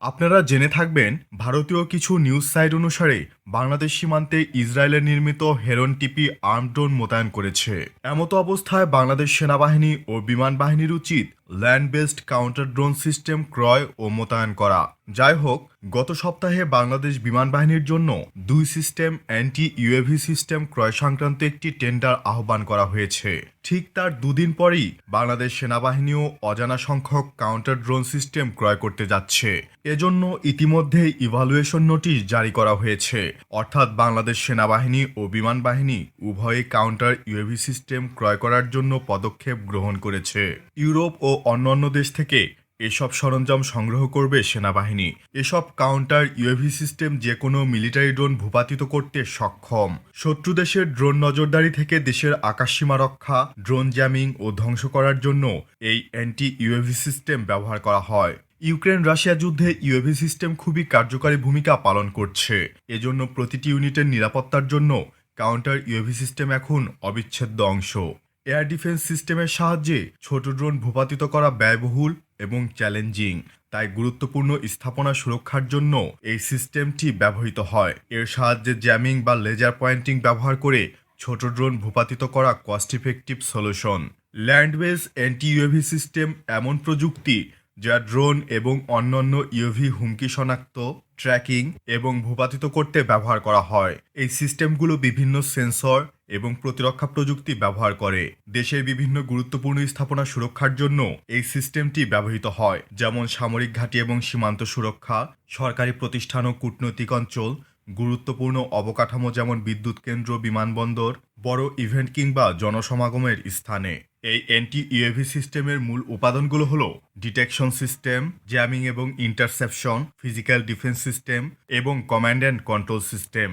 আপনারা জেনে থাকবেন ভারতীয় কিছু নিউজ সাইট অনুসারে বাংলাদেশ সীমান্তে ইসরায়েলের নির্মিত হেরন টিপি আর্ম ড্রোন মোতায়েন করেছে। এমতো অবস্থায় বাংলাদেশ সেনাবাহিনী ও বিমান বাহিনীর উচিত land based counter drone system ক্রয় ও মোতায়েন করা। যাই হোক, গত সপ্তাহে বাংলাদেশ বিমান বাহিনীর জন্য দুই সিস্টেম অ্যান্টি ইউএভি সিস্টেম ক্রয় সংক্রান্ত একটি টেন্ডার আহ্বান করা হয়েছে। ঠিক তার দুদিন পরই বাংলাদেশ সেনাবাহিনীও অজানা সংখ্যক কাউন্টার ড্রোন সিস্টেম ক্রয় করতে যাচ্ছে। এজন্য ইতিমধ্যেই ইভালুয়েশন নোটিশ জারি করা হয়েছে, অর্থাৎ বাংলাদেশ সেনাবাহিনী ও বিমান বাহিনী উভয়ই কাউন্টার ইউএভি সিস্টেম ক্রয় করার জন্য পদক্ষেপ গ্রহণ করেছে। ইউরোপ ও অন্যান্য দেশ থেকে এসব সরঞ্জাম সংগ্রহ করবে সেনাবাহিনী। এসব কাউন্টার ইউএভি সিস্টেম যে কোনো মিলিটারি ড্রোন ভূপাতিত করতে সক্ষম। শত্রু দেশের ড্রোন নজরদারি থেকে দেশের আকাশসীমা রক্ষা, ড্রোন জ্যামিং ও ধ্বংস করার জন্য এই অ্যান্টি ইউএভি সিস্টেম ব্যবহার করা হয়। ইউক্রেন রাশিয়া যুদ্ধে ইউএভি সিস্টেম খুবই কার্যকারী ভূমিকা পালন করছে। এজন্য প্রতিটি ইউনিটের নিরাপত্তার জন্য কাউন্টার ইউএভি সিস্টেম এখন অবিচ্ছেদ্য অংশ। এয়ার ডিফেন্স সিস্টেমের সাহায্যে ছোট ড্রোন ভূপাতিত করা ব্যয়বহুল এবং চ্যালেঞ্জিং, তাই গুরুত্বপূর্ণ স্থাপনা সুরক্ষার জন্য এই সিস্টেমটি ব্যবহৃত হয়। এর সাহায্যে জ্যামিং বা লেজার পয়েন্টিং ব্যবহার করে ছোট ড্রোন ভূপাতিত করা cost effective solution. Land base anti UAV system এমন প্রযুক্তি যা ড্রোন এবং অন্যান্য ইউভি হুমকি শনাক্ত, ট্র্যাকিং এবং ভূপাতিত করতে ব্যবহার করা হয়। এই সিস্টেমগুলো বিভিন্ন সেন্সর এবং প্রতিরক্ষা প্রযুক্তি ব্যবহার করে। দেশের বিভিন্ন গুরুত্বপূর্ণ স্থাপনা সুরক্ষার জন্য এই সিস্টেমটি ব্যবহৃত হয়, যেমন সামরিক ঘাঁটি এবং সীমান্ত সুরক্ষা, সরকারি প্রতিষ্ঠান ও কূটনৈতিক অঞ্চল, গুরুত্বপূর্ণ অবকাঠামো যেমন বিদ্যুৎ কেন্দ্র, বিমানবন্দর, বড় ইভেন্ট কিংবা জনসমাগমের স্থানে। এই অ্যান্টি ইউএভি সিস্টেমের মূল উপাদানগুলো হলো ডিটেকশন সিস্টেম, জ্যামিং এবং ইন্টারসেপশন, ফিজিক্যাল ডিফেন্স সিস্টেম এবং কমান্ড অ্যান্ড কন্ট্রোল সিস্টেম।